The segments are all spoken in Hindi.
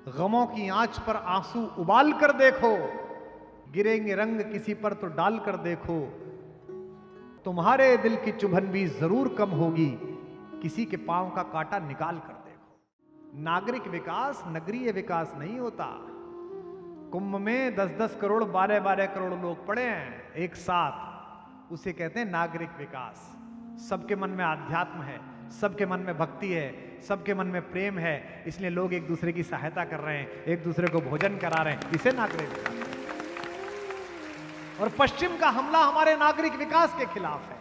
गमों की आंच पर आंसू उबाल कर देखो, गिरेंगे रंग किसी पर तो डाल कर देखो, तुम्हारे दिल की चुभन भी जरूर कम होगी, किसी के पांव का कांटा निकाल कर देखो। नागरिक विकास नगरीय विकास नहीं होता। कुंभ में 10-10 करोड़ 12-12 करोड़ लोग पड़े हैं एक साथ, उसे कहते हैं नागरिक विकास। सबके मन में आध्यात्म है, सबके मन में भक्ति है, सबके मन में प्रेम है, इसलिए लोग एक दूसरे की सहायता कर रहे हैं, एक दूसरे को भोजन करा रहे हैं, इसे नागरिक विकास। और पश्चिम का हमला हमारे नागरिक विकास के खिलाफ है।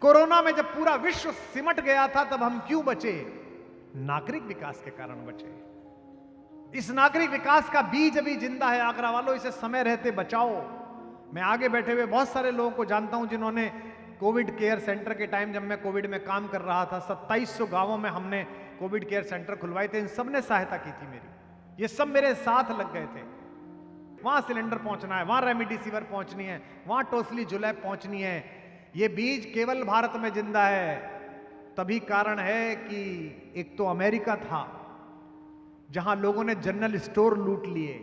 कोरोना में जब पूरा विश्व सिमट गया था तब हम क्यों बचे? नागरिक विकास के कारण बचे। इस नागरिक विकास का बीज अभी जिंदा है। आगरा वालों, इसे समय रहते बचाओ। मैं आगे बैठे हुए बहुत सारे लोगों को जानता हूं जिन्होंने कोविड केयर सेंटर के टाइम, जब मैं कोविड में काम कर रहा था, 2700 गांवों में हमने कोविड केयर सेंटर खुलवाए थे। इन सब ने सहायता की थी मेरी। ये सब मेरे साथ लग गए थे। वहां सिलेंडर पहुंचना है, वहां रेमडेसिविर पहुंचनी है, वहां टोसली जुलैब पहुंचनी है। ये बीज केवल भारत में जिंदा है। तभी कारण है कि एक तो अमेरिका था जहां लोगों ने जनरल स्टोर लूट लिए,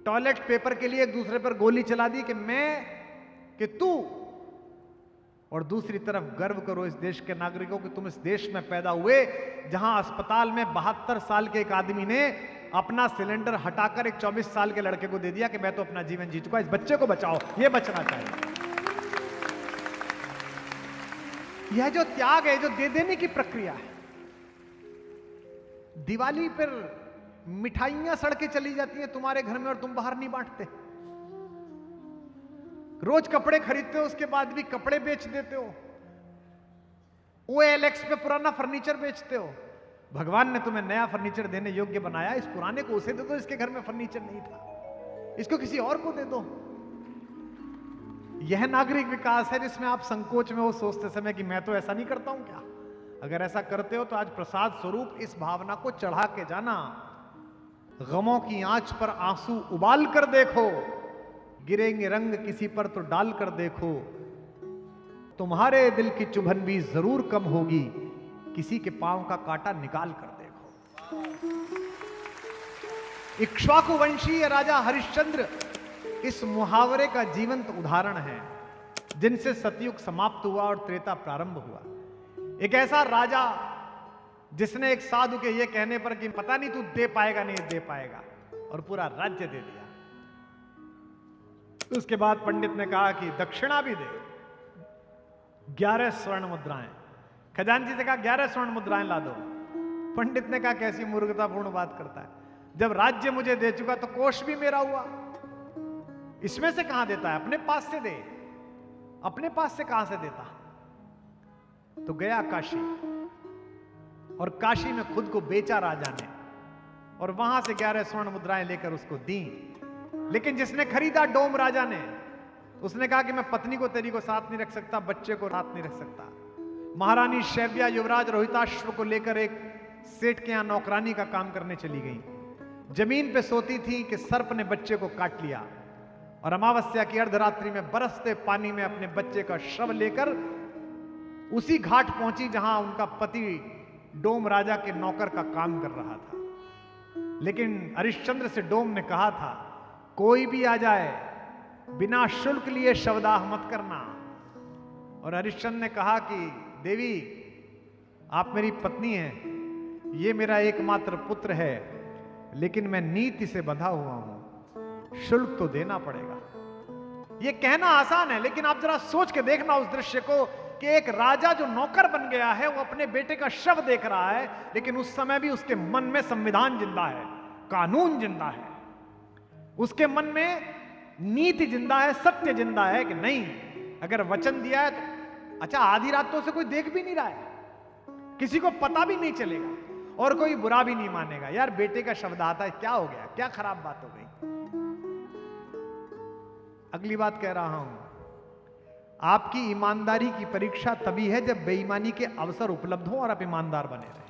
टॉयलेट पेपर के लिए एक दूसरे पर गोली चला दी कि मैं कि तू, और दूसरी तरफ गर्व करो इस देश के नागरिकों कि तुम इस देश में पैदा हुए जहां अस्पताल में 72 साल के एक आदमी ने अपना सिलेंडर हटाकर एक 24 साल के लड़के को दे दिया कि मैं तो अपना जीवन जी चुका, इस बच्चे को बचाओ, ये बचना चाहिए। यह जो त्याग है, जो दे देने की प्रक्रिया है। दिवाली पर मिठाइयां सड़के चली जाती हैं तुम्हारे घर में और तुम बाहर नहीं बांटते। रोज कपड़े खरीदते हो, उसके बाद भी कपड़े बेच देते हो। OLX पे पुराना फर्नीचर बेचते हो। भगवान ने तुम्हें नया फर्नीचर देने योग्य बनाया, इस पुराने को उसे दे दो, इसके घर में फर्नीचर नहीं था, इसको किसी और को दे दो। यह नागरिक विकास है जिसमें आप संकोच में हो सोचते समय कि मैं तो ऐसा नहीं करता हूं क्या। अगर ऐसा करते हो तो आज प्रसाद स्वरूप इस भावना को चढ़ा के जाना। गमों की आंच पर आंसू उबाल कर देखो, गिरेंगे रंग किसी पर तो डाल कर देखो, तुम्हारे दिल की चुभन भी जरूर कम होगी, किसी के पांव का कांटा निकाल कर देखो। इक्ष्वाकु वंशीय राजा हरिश्चंद्र इस मुहावरे का जीवंत उदाहरण है, जिनसे सतयुग समाप्त हुआ और त्रेता प्रारंभ हुआ। एक ऐसा राजा जिसने एक साधु के ये कहने पर कि पता नहीं तू दे पाएगा नहीं दे पाएगा, और पूरा राज्य दे दिया। उसके बाद पंडित ने कहा कि दक्षिणा भी दे। 11 स्वर्ण मुद्राएं। खजांची से कहा 11 स्वर्ण मुद्राएं ला दो। पंडित ने कहा कैसी मूर्खतापूर्ण बात करता है, जब राज्य मुझे दे चुका तो कोष भी मेरा हुआ, इसमें से कहां देता है? अपने पास से दे। अपने पास से कहां से देता? तो गया काशी, और काशी में खुद को बेचा राजा ने, और वहां से 11 स्वर्ण मुद्राएं लेकर उसको दी। लेकिन जिसने खरीदा डोम राजा ने, उसने कहा कि मैं पत्नी को तेरी को साथ नहीं रख सकता, बच्चे को साथ नहीं रख सकता। महारानी शैव्या युवराज रोहिताश्व को लेकर एक सेठ के यहां नौकरानी का काम करने चली गई। जमीन पे सोती थी कि सर्प ने बच्चे को काट लिया, और अमावस्या की अर्धरात्रि में बरसते पानी में अपने बच्चे का शव लेकर उसी घाट पहुंची जहां उनका पति डोम राजा के नौकर का काम कर रहा था। लेकिन हरिश्चंद्र से डोम ने कहा था कोई भी आ जाए बिना शुल्क लिए शवदाह मत करना। और हरिश्चंद्र ने कहा कि देवी आप मेरी पत्नी हैं, ये मेरा एकमात्र पुत्र है, लेकिन मैं नीति से बंधा हुआ हूं, शुल्क तो देना पड़ेगा। ये कहना आसान है, लेकिन आप जरा सोच के देखना उस दृश्य को कि एक राजा जो नौकर बन गया है वो अपने बेटे का शव देख रहा है, लेकिन उस समय भी उसके मन में संविधान जिंदा है, कानून जिंदा है, उसके मन में नीति जिंदा है, सत्य जिंदा है कि नहीं अगर वचन दिया है तो। अच्छा, आधी रात तो उसे कोई देख भी नहीं रहा है, किसी को पता भी नहीं चलेगा और कोई बुरा भी नहीं मानेगा। यार बेटे का शब्द आता है, क्या हो गया, क्या खराब बात हो गई। अगली बात कह रहा हूं, आपकी ईमानदारी की परीक्षा तभी है जब बेईमानी के अवसर उपलब्ध हो और आप ईमानदार बने रहे।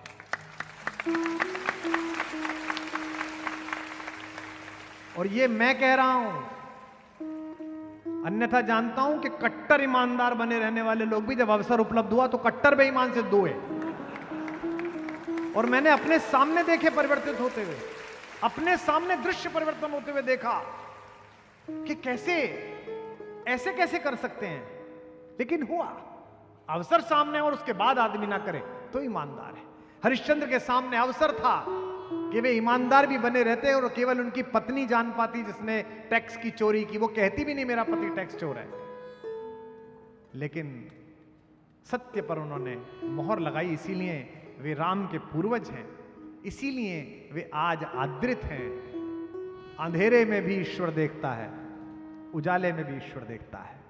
और ये मैं कह रहा हूं, अन्यथा जानता हूं कि कट्टर ईमानदार बने रहने वाले लोग भी जब अवसर उपलब्ध हुआ तो कट्टर बेईमान से दो है। और मैंने अपने सामने देखे परिवर्तित होते हुए। अपने सामने दृश्य परिवर्तन होते हुए देखा कि कैसे ऐसे कैसे कर सकते हैं, लेकिन हुआ। अवसर सामने और उसके बाद आदमी ना करे तो ईमानदार है। हरिश्चंद्र के सामने अवसर था कि वे ईमानदार भी बने रहते और केवल उनकी पत्नी जान पाती जिसने टैक्स की चोरी की। वो कहती भी नहीं मेरा पति टैक्स चोर है, लेकिन सत्य पर उन्होंने मोहर लगाई। इसीलिए वे राम के पूर्वज हैं, इसीलिए वे आज आदृत हैं। अंधेरे में भी ईश्वर देखता है, उजाले में भी ईश्वर देखता है।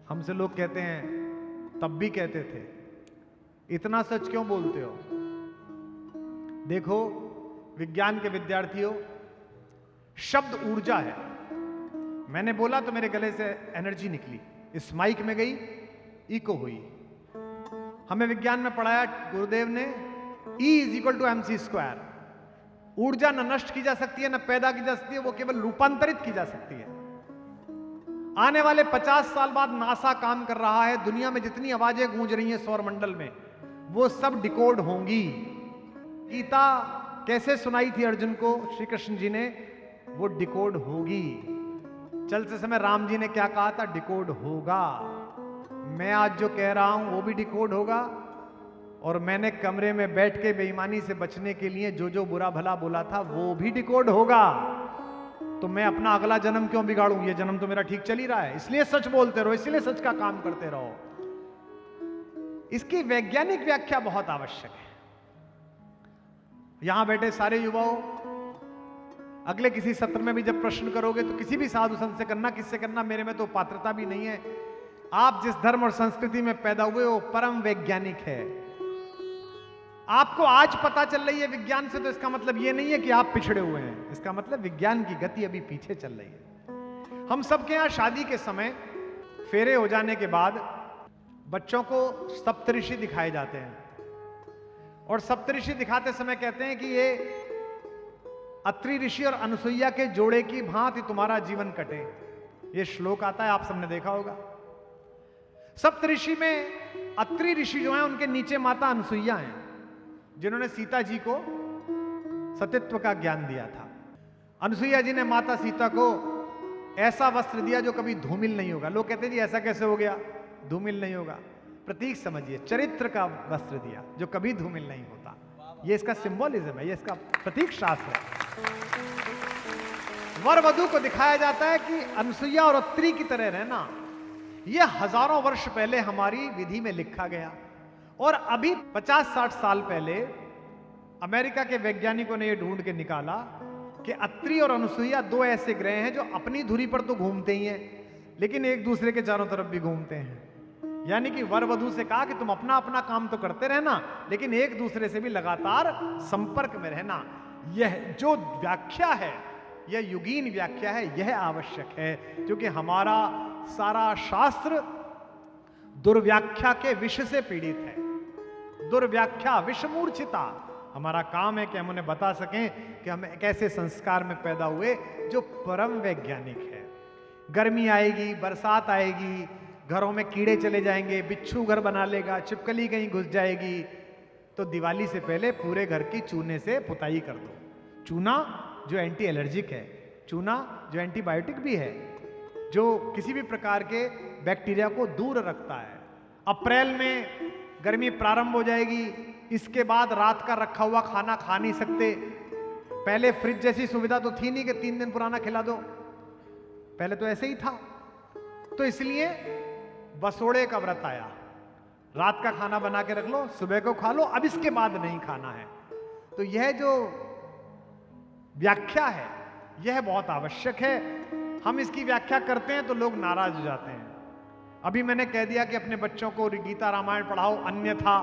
हमसे लोग कहते हैं, तब भी कहते थे, इतना सच क्यों बोलते हो? देखो विज्ञान के विद्यार्थियों, शब्द ऊर्जा है। मैंने बोला तो मेरे गले से एनर्जी निकली, इस माइक में गई, इको हुई। हमें विज्ञान में पढ़ाया गुरुदेव ने, E = mc²। ऊर्जा न नष्ट की जा सकती है, न पैदा की जा सकती है, वो केवल रूपांतरित की जा सकती है। आने वाले 50 साल बाद नासा काम कर रहा है, दुनिया में जितनी आवाजें गूंज रही हैं सौर मंडल में, वो सब डिकोड होंगी। गीता कैसे सुनाई थी अर्जुन को श्री कृष्ण जी ने, वो डिकोड होगी। चलते समय राम जी ने क्या कहा था, डिकोड होगा। मैं आज जो कह रहा हूं वो भी डिकोड होगा, और मैंने कमरे में बैठ के बेईमानी से बचने के लिए जो जो बुरा भला बोला था वो भी डिकोड होगा। तो मैं अपना अगला जन्म क्यों बिगाड़ूं? ये जन्म तो मेरा ठीक चल ही रहा है। इसलिए सच बोलते रहो, इसलिए सच का काम करते रहो। इसकी वैज्ञानिक व्याख्या बहुत आवश्यक है। यहां बैठे सारे युवाओं, अगले किसी सत्र में भी जब प्रश्न करोगे तो किसी भी साधु संत से करना, किससे करना, मेरे में तो पात्रता भी नहीं है। आप जिस धर्म और संस्कृति में पैदा हुए वो परम वैज्ञानिक है। आपको आज पता चल रही है विज्ञान से, तो इसका मतलब ये नहीं है कि आप पिछड़े हुए हैं। इसका मतलब विज्ञान की गति अभी पीछे चल रही है। हम सबके यहां शादी के समय फेरे हो जाने के बाद बच्चों को सप्तऋषि दिखाए जाते हैं, और सप्तऋषि दिखाते समय कहते हैं कि ये अत्रि ऋषि और अनुसुईया के जोड़े की भांति तुम्हारा जीवन कटे। ये श्लोक आता है, आप सबने देखा होगा। सप्तऋषि में अत्रि ऋषि जो हैं उनके नीचे माता अनुसुईया हैं, जिन्होंने सीता जी को सतीत्व का ज्ञान दिया था। अनुसुईया जी ने माता सीता को ऐसा वस्त्र दिया जो कभी धूमिल नहीं होगा। लोग कहते हैं जी ऐसा कैसे हो गया, धूमिल नहीं होगा। प्रतीक समझिए, चरित्र का वस्त्र दिया जो कभी धूमिल नहीं होता। ये इसका सिंबॉलिज्म है, ये इसका प्रतीक शास्त्र है। वर वधु को दिखाया जाता है कि अनुसुईया और अत्रि की तरह रहना। यह हजारों वर्ष पहले हमारी विधि में लिखा गया, और अभी 50-60 साल पहले अमेरिका के वैज्ञानिकों ने यह ढूंढ के निकाला कि अत्रि और अनुसुईया दो ऐसे ग्रह हैं जो अपनी धुरी पर तो घूमते ही हैं, लेकिन एक दूसरे के चारों तरफ भी घूमते हैं। यानी कि वर वधु से कहा कि तुम अपना अपना काम तो करते रहना, लेकिन एक दूसरे से भी लगातार संपर्क में रहना। यह जो व्याख्या है, यह युगीन व्याख्या है, यह आवश्यक है, क्योंकि हमारा सारा शास्त्र दुर्व्याख्या के विष से पीड़ित है। दुर्व्याख्या, विषमूर्छिता। हमारा काम है कि हम उन्हें बता सकें कि हम एक ऐसे संस्कार में पैदा हुए जो परम वैज्ञानिक है। गर्मी आएगी, बरसात आएगी, घरों में कीड़े चले जाएंगे, बिच्छू घर बना लेगा, छिपकली कहीं घुस जाएगी, तो दिवाली से पहले पूरे घर की चूने से पुताई कर दो। चूना जो एंटी एलर्जिक है, चूना जो एंटीबायोटिक भी है, जो किसी भी प्रकार के बैक्टीरिया को दूर रखता है। अप्रैल में गर्मी प्रारंभ हो जाएगी, इसके बाद रात का रखा हुआ खाना खा नहीं सकते। पहले फ्रिज जैसी सुविधा तो थी नहीं कि 3 दिन पुराना खिला दो, पहले तो ऐसे ही था। तो इसलिए बसोड़े का व्रत आया, रात का खाना बना के रख लो, सुबह को खा लो, अब इसके बाद नहीं खाना है। तो यह जो व्याख्या है यह बहुत आवश्यक है। हम इसकी व्याख्या करते हैं तो लोग नाराज हो जाते हैं। अभी मैंने कह दिया कि अपने बच्चों को गीता रामायण पढ़ाओ, अन्यथा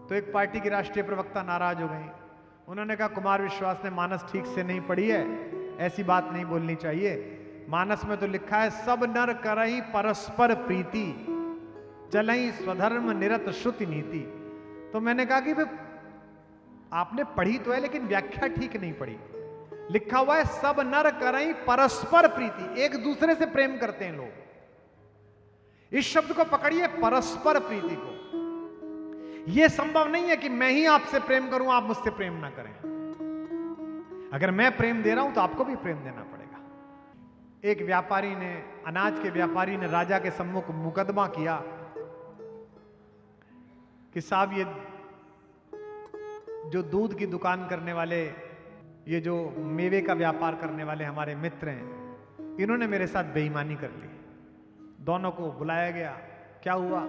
तो एक पार्टी की राष्ट्रीय प्रवक्ता नाराज हो गई। उन्होंने कहा कुमार विश्वास ने मानस ठीक से नहीं पढ़ी है, ऐसी बात नहीं बोलनी चाहिए। मानस में तो लिखा है सब नर करई परस्पर प्रीति, चलई स्वधर्म निरत श्रुति नीति। तो मैंने कहा कि भाई आपने पढ़ी तो है लेकिन व्याख्या ठीक नहीं पढ़ी। लिखा हुआ है सब नर करई परस्पर प्रीति, एक दूसरे से प्रेम करते हैं लोग। इस शब्द को पकड़िए, परस्पर प्रीति को। यह संभव नहीं है कि मैं ही आपसे प्रेम करूं, आप मुझसे प्रेम ना करें। अगर मैं प्रेम दे रहा हूं तो आपको भी प्रेम देना पड़ेगा। एक व्यापारी ने, अनाज के व्यापारी ने राजा के सम्मुख मुकदमा किया कि साहब ये जो दूध की दुकान करने वाले, ये जो मेवे का व्यापार करने वाले हमारे मित्र हैं, इन्होंने मेरे साथ बेईमानी कर ली। दोनों को बुलाया गया, क्या हुआ?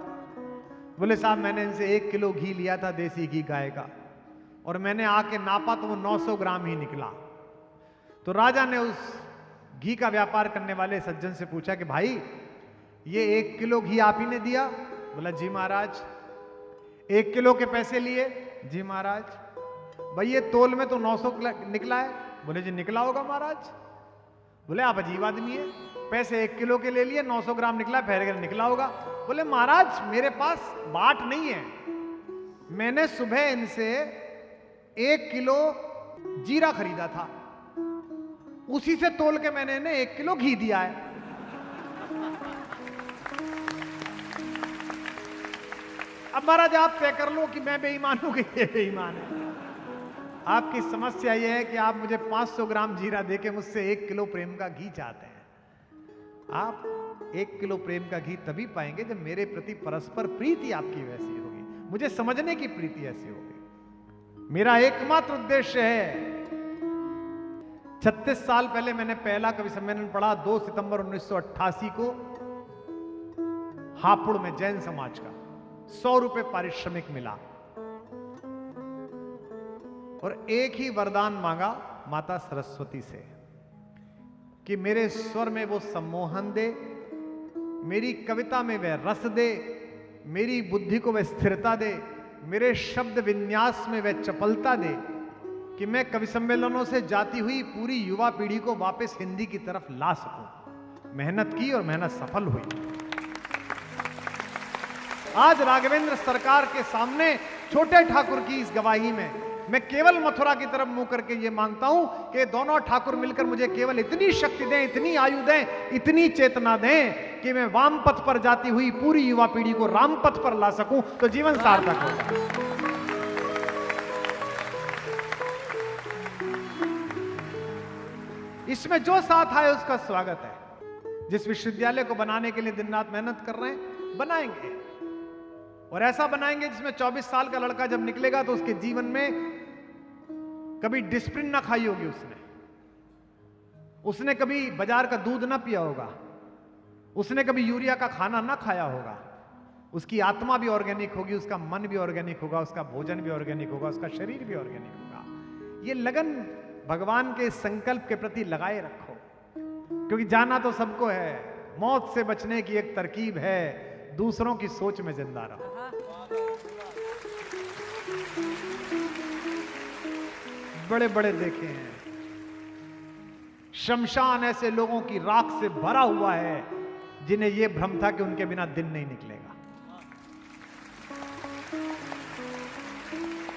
बोले साहब मैंने इनसे 1 किलो घी लिया था, देसी घी गाय का, और मैंने आके नापा तो वो 900 ग्राम ही निकला। तो राजा ने उस घी का व्यापार करने वाले सज्जन से पूछा कि भाई ये 1 किलो घी आप ही ने दिया? बोला जी महाराज। 1 किलो के पैसे लिए? जी महाराज। भाई ये तोल में तो 900 निकला है? बोले जी निकला होगा महाराज। बोले आप अजीब आदमी है, पैसे 1 किलो के ले लिए, 900 ग्राम निकला, फिर निकला होगा। बोले महाराज मेरे पास बाट नहीं है, मैंने सुबह इनसे 1 किलो जीरा खरीदा था, उसी से तोल के मैंने इन्हें 1 किलो घी दिया है। अब महाराज आप तय कर लो कि मैं बेईमान हूं कि ये बेईमान है। आपकी समस्या यह है कि आप मुझे 500 ग्राम जीरा देके मुझसे 1 किलो प्रेम का घी चाहते हैं। आप 1 किलो प्रेम का घी तभी पाएंगे जब मेरे प्रति परस्पर प्रीति आपकी वैसी होगी, मुझे समझने की प्रीति ऐसी होगी। मेरा एकमात्र उद्देश्य है, 36 साल पहले मैंने पहला कवि सम्मेलन पढ़ा, 2 सितंबर 1988 को हापुड़ में जैन समाज का, 100 रुपए पारिश्रमिक मिला और एक ही वरदान मांगा माता सरस्वती से कि मेरे स्वर में वो सम्मोहन दे, मेरी कविता में वह रस दे, मेरी बुद्धि को वह स्थिरता दे, मेरे शब्द विन्यास में वह चपलता दे कि मैं कवि सम्मेलनों से जाती हुई पूरी युवा पीढ़ी को वापस हिंदी की तरफ ला सकूं। मेहनत की और मेहनत सफल हुई। आज राघवेंद्र सरकार के सामने छोटे ठाकुर की इस गवाही में मैं केवल मथुरा की तरफ मुंह करके ये मांगता हूं कि दोनों ठाकुर मिलकर मुझे केवल इतनी शक्ति दें, इतनी आयु दें, इतनी चेतना दें कि मैं वाम पथ पर जाती हुई पूरी युवा पीढ़ी को राम पथ पर ला सकूं, तो जीवन सार्थक होगा। इसमें जो साथ आए उसका स्वागत है। जिस विश्वविद्यालय को बनाने के लिए दिन रात मेहनत कर रहे हैं, बनाएंगे, और ऐसा बनाएंगे जिसमें 24 साल का लड़का जब निकलेगा तो उसके जीवन में कभी डिस्प्रिन ना खाई होगी, उसने कभी बाजार का दूध ना पिया होगा, उसने कभी यूरिया का खाना ना खाया होगा, उसकी आत्मा भी ऑर्गेनिक होगी, उसका मन भी ऑर्गेनिक होगा, उसका भोजन भी ऑर्गेनिक होगा, उसका शरीर भी ऑर्गेनिक होगा। ये लगन भगवान के संकल्प के प्रति लगाए रखो, क्योंकि जाना तो सबको है, मौत से बचने की एक तरकीब है, दूसरों की सोच में जिंदा रहो। बड़े बड़े देखे हैं, शमशान ऐसे लोगों की राख से भरा हुआ है जिन्हें यह भ्रम था कि उनके बिना दिन नहीं निकलेगा।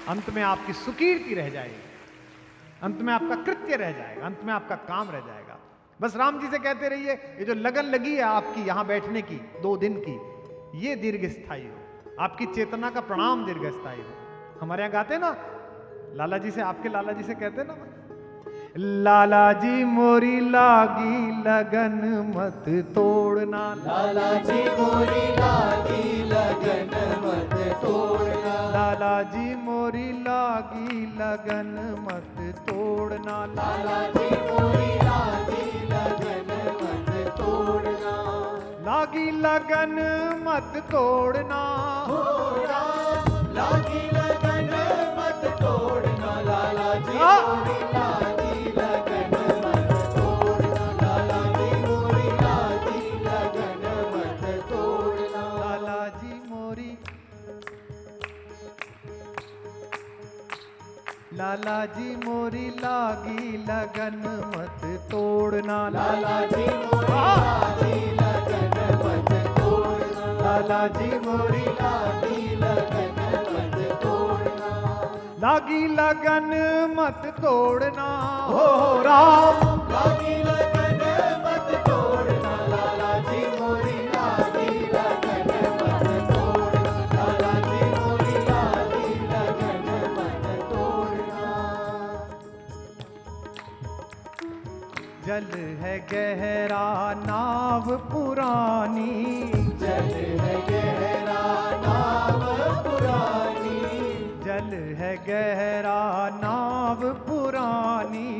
अंत में आपकी सुकीर्ति रह जाएगी, अंत में आपका कृत्य रह जाएगा, अंत में आपका काम रह जाएगा। बस राम जी से कहते रहिए, ये जो लगन लगी है आपकी यहां बैठने की 2 दिन की, ये दीर्घ स्थायी हो, आपकी चेतना का प्रणाम दीर्घ स्थायी हो। हमारे यहां गाते ना, लाला जी से, आपके लाला जी से कहते ना, लाला जी मोरी लागी लगन मत तोड़ना, लाला जी मोरी लागी लगन मत तोड़ना, लाला जी मोरी लागी लगन मत तोड़ना, लाला जी मोरी लागी लगन मत तोड़ना, लागी लगन मत तोड़ना, हो राम लागी लगन मत तोड़ना, लाला जी मोरी लागी लगन मत तोड़ना, लाला जी मोरी लागी लगन मत तोड़ना, लाला जी मोरी, लाला जी मोरी लागी लगन मत तोड़ना, लाला जी मोरी लागी लगन मत तोड़ना, लाला जी मोरी लागी लगन मत तोड़ना, लागी लगन मत तोड़ना, हो राम लागी लगन मत तोड़ना, लाला जी मोरी लागी लगन मत तोड़ना, लाला जी मोरी लागी लगन मत तोड़ना। जल है गहरा नाव पुरानी, जल है गहरा नाव पुरानी, जल है गहरा नाव पुरानी,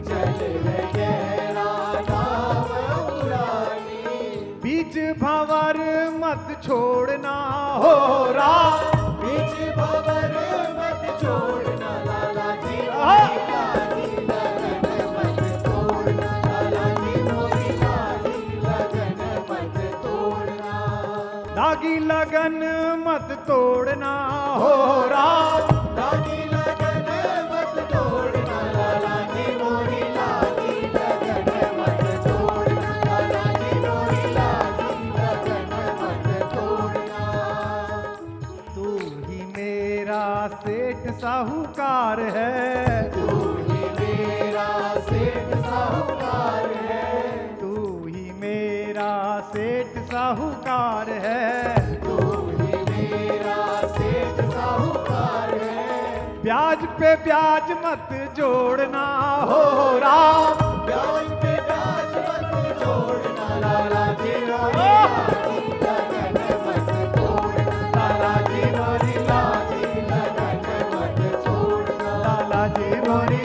जल है गहरा नाव पुरानी। बीच भंवर मत छोड़ना हो राम, बीच भंवर मत छोड़ना लाला जी मोरी लागी लगन मत तोड़ना, लाला जी मोरी लागी लगन मत तोड़ना। लागी लगन मत तोड़ना हो राम, लागी लगन मत तोड़ना, लाला जी मोरी लागी लगन मत तोड़ना, लाला जी मोरी लागी लगन मत तोड़ना। तू ही मेरा सेठ साहूकार है, तू ही मेरा सेठ साहूकार है, तू ही मेरा सेठ साहूकार है। तू ही मेरा सेठ साहूकार है। ब्याज पे ब्याज मत जोड़ना हो राम, ब्याज पे ब्याज मत जोड़ना, लाला जी मोरी लागी लगन मत तोड़ना, लाला जी मोरी लागी लगन मत छोड़ना, लाला जी मोरी